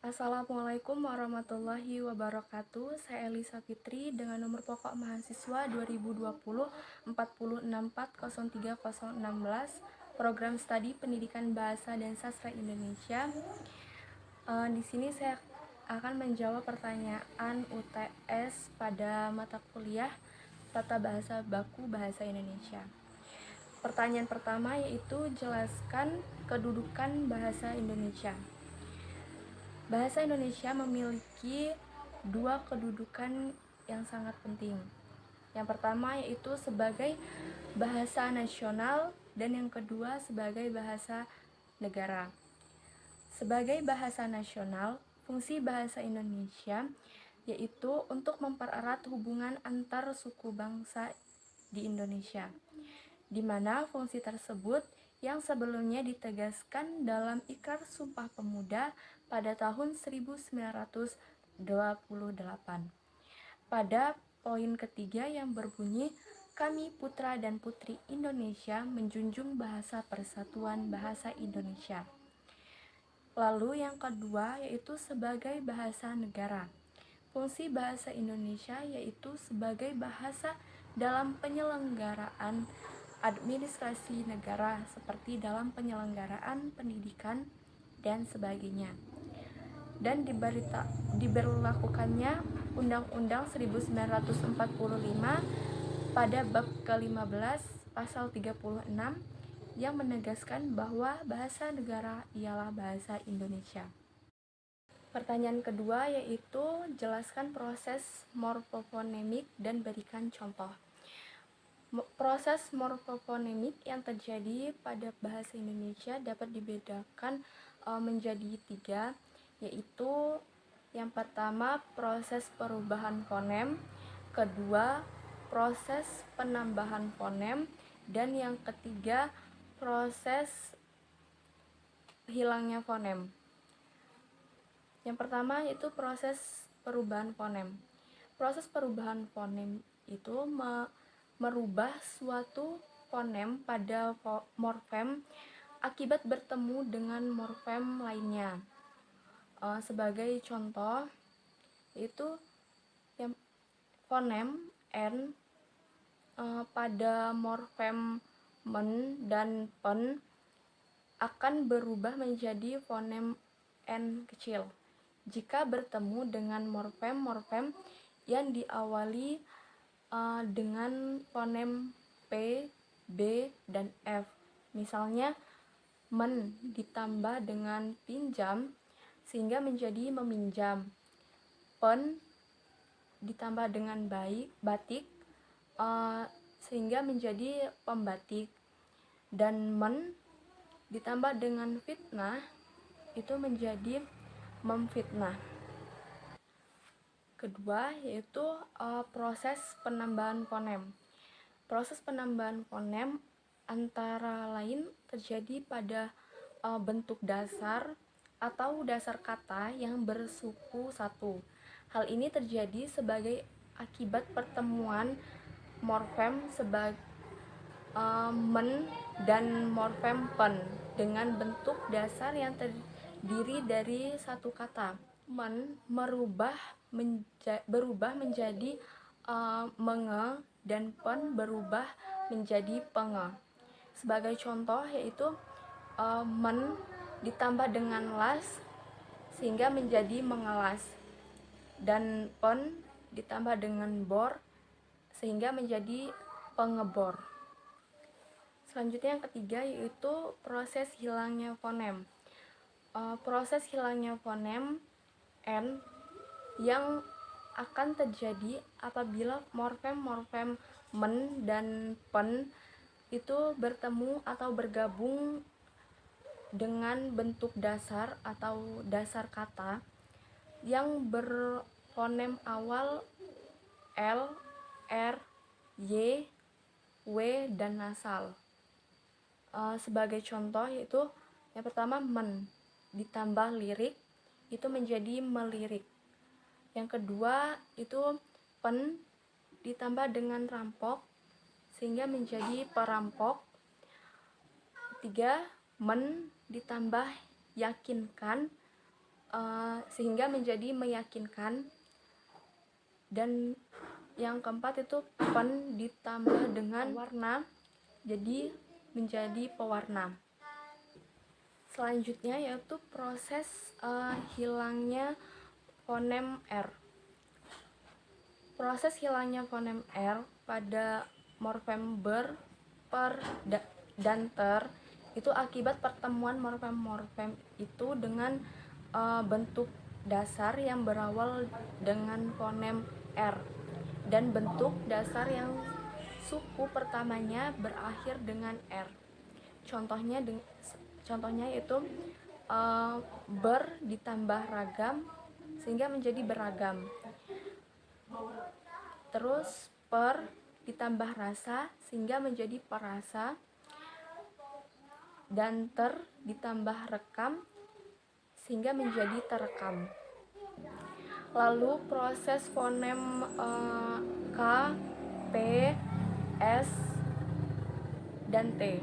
Assalamualaikum warahmatullahi wabarakatuh. Saya Elisa Fitri dengan nomor pokok mahasiswa 2020 406403016 Program Studi Pendidikan Bahasa dan Sastra Indonesia. Di sini saya akan menjawab pertanyaan UTS pada mata kuliah Tata Bahasa Baku Bahasa Indonesia. Pertanyaan pertama yaitu jelaskan kedudukan bahasa Indonesia. Bahasa Indonesia memiliki dua kedudukan yang sangat penting. Yang pertama yaitu sebagai bahasa nasional dan yang kedua sebagai bahasa negara. Sebagai bahasa nasional, fungsi bahasa Indonesia yaitu untuk mempererat hubungan antar suku bangsa di Indonesia, di mana fungsi tersebut yang sebelumnya ditegaskan dalam Ikrar Sumpah Pemuda pada tahun 1928. Pada poin ketiga yang berbunyi, kami putra dan putri Indonesia menjunjung bahasa persatuan bahasa Indonesia. Lalu yang kedua yaitu sebagai bahasa negara. Fungsi bahasa Indonesia yaitu sebagai bahasa dalam penyelenggaraan administrasi negara seperti dalam penyelenggaraan pendidikan dan sebagainya. Dan diberlakukannya Undang-Undang 1945 pada bab ke-15 pasal 36 yang menegaskan bahwa bahasa negara ialah bahasa Indonesia. Pertanyaan kedua yaitu jelaskan proses morfofonemik dan berikan contoh. Proses morfofonemik yang terjadi pada bahasa Indonesia dapat dibedakan menjadi tiga, yaitu yang pertama proses perubahan fonem, kedua proses penambahan fonem, dan yang ketiga proses hilangnya fonem. Yang pertama yaitu proses perubahan fonem. Proses perubahan fonem itu merubah suatu fonem pada morfem akibat bertemu dengan morfem lainnya. Sebagai contoh itu yang fonem n pada morfem men dan pen akan berubah menjadi fonem n kecil jika bertemu dengan morfem-morfem yang diawali dengan fonem P, B, dan F. Misalnya, men ditambah dengan pinjam sehingga menjadi meminjam. Pen ditambah dengan batik sehingga menjadi pembatik. Dan men ditambah dengan fitnah itu menjadi memfitnah. Kedua yaitu proses penambahan fonem. Proses penambahan fonem antara lain terjadi pada bentuk dasar atau dasar kata yang bersuku satu. Hal ini terjadi sebagai akibat pertemuan morfem men dan morfem pen dengan bentuk dasar yang terdiri dari satu kata. Men berubah menjadi menge dan pen berubah menjadi penge. Sebagai contoh yaitu men ditambah dengan las sehingga menjadi mengelas, dan pen ditambah dengan bor sehingga menjadi pengebor. Selanjutnya yang ketiga yaitu proses hilangnya fonem. Proses hilangnya fonem n yang akan terjadi apabila morfem-morfem men dan pen itu bertemu atau bergabung dengan bentuk dasar atau dasar kata yang berfonem awal L, R, Y, W, dan nasal. Sebagai contoh yaitu yang pertama men ditambah lirik itu menjadi melirik. Yang kedua itu pen ditambah dengan rampok sehingga menjadi perampok. Tiga, men ditambah yakinkan sehingga menjadi meyakinkan. Dan yang keempat itu pen ditambah dengan warna jadi menjadi pewarna. Selanjutnya yaitu proses hilangnya fonem R. Proses hilangnya fonem R pada morfem ber, per, dan ter itu akibat pertemuan morfem-morfem itu dengan bentuk dasar yang berawal dengan fonem R dan bentuk dasar yang suku pertamanya berakhir dengan R. Contohnya yaitu ber ditambah ragam sehingga menjadi beragam. Terus per ditambah rasa sehingga menjadi perasa, dan ter ditambah rekam sehingga menjadi terekam. Lalu proses fonem K, P, S, dan T.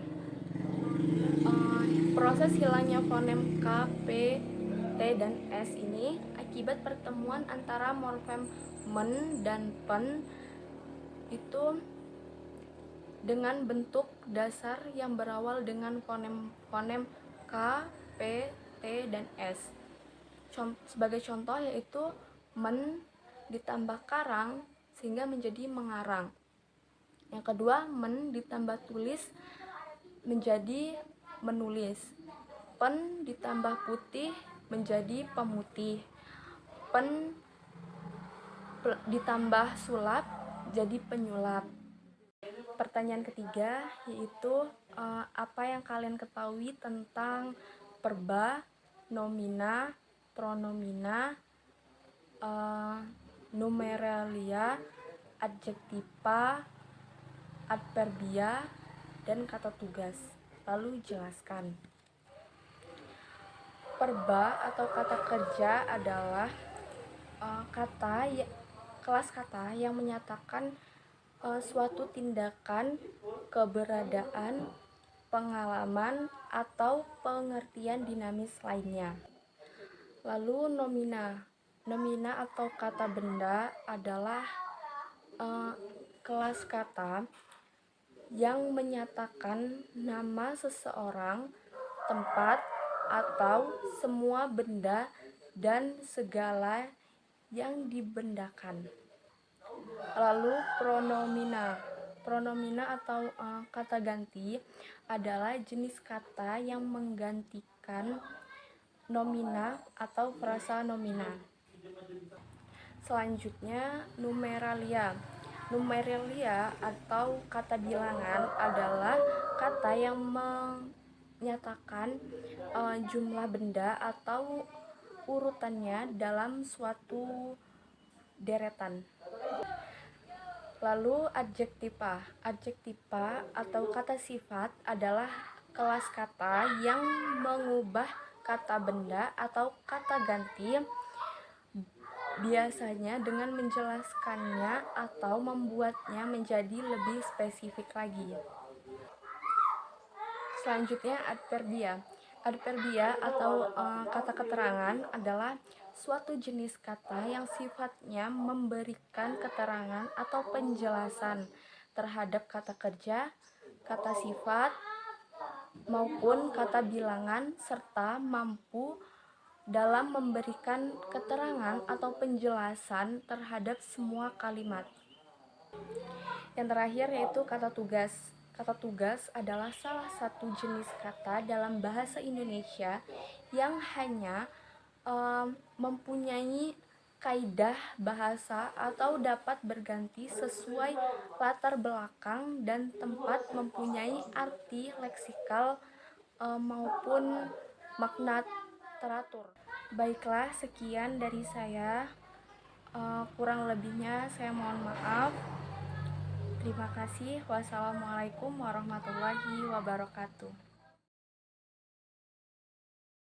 Proses hilangnya fonem K, P, T, dan S ini akibat pertemuan antara morfem men dan pen itu dengan bentuk dasar yang berawal dengan fonem K, P, T, dan S. Sebagai contoh yaitu men ditambah karang sehingga menjadi mengarang. Yang kedua, men ditambah tulis menjadi menulis. Pen ditambah putih menjadi pemutih. Pen ditambah sulap jadi penyulap. Pertanyaan ketiga yaitu apa yang kalian ketahui tentang perba, nomina, pronomina, numeralia, adjektiva, adverbia, dan kata tugas. Lalu jelaskan. Perba atau kata kerja adalah kelas kata yang menyatakan suatu tindakan, keberadaan, pengalaman, atau pengertian dinamis lainnya. Lalu nomina atau kata benda adalah kelas kata yang menyatakan nama seseorang, tempat, atau semua benda dan segala yang dibendakan. Lalu pronomina atau kata ganti adalah jenis kata yang menggantikan nomina atau frasa nomina. Selanjutnya numeralia atau kata bilangan adalah kata yang menyatakan jumlah benda atau urutannya dalam suatu deretan. Lalu adjektiva atau kata sifat adalah kelas kata yang mengubah kata benda atau kata ganti, biasanya dengan menjelaskannya atau membuatnya menjadi lebih spesifik lagi. Selanjutnya adverbia atau kata keterangan adalah suatu jenis kata yang sifatnya memberikan keterangan atau penjelasan terhadap kata kerja, kata sifat, maupun kata bilangan, serta mampu dalam memberikan keterangan atau penjelasan terhadap semua kalimat. Yang terakhir yaitu kata tugas. Kata tugas adalah salah satu jenis kata dalam bahasa Indonesia yang hanya mempunyai kaidah bahasa atau dapat berganti sesuai latar belakang dan tempat, mempunyai arti leksikal maupun makna teratur. Baiklah, sekian dari saya. Kurang lebihnya saya mohon maaf. Terima kasih. Wassalamualaikum warahmatullahi wabarakatuh.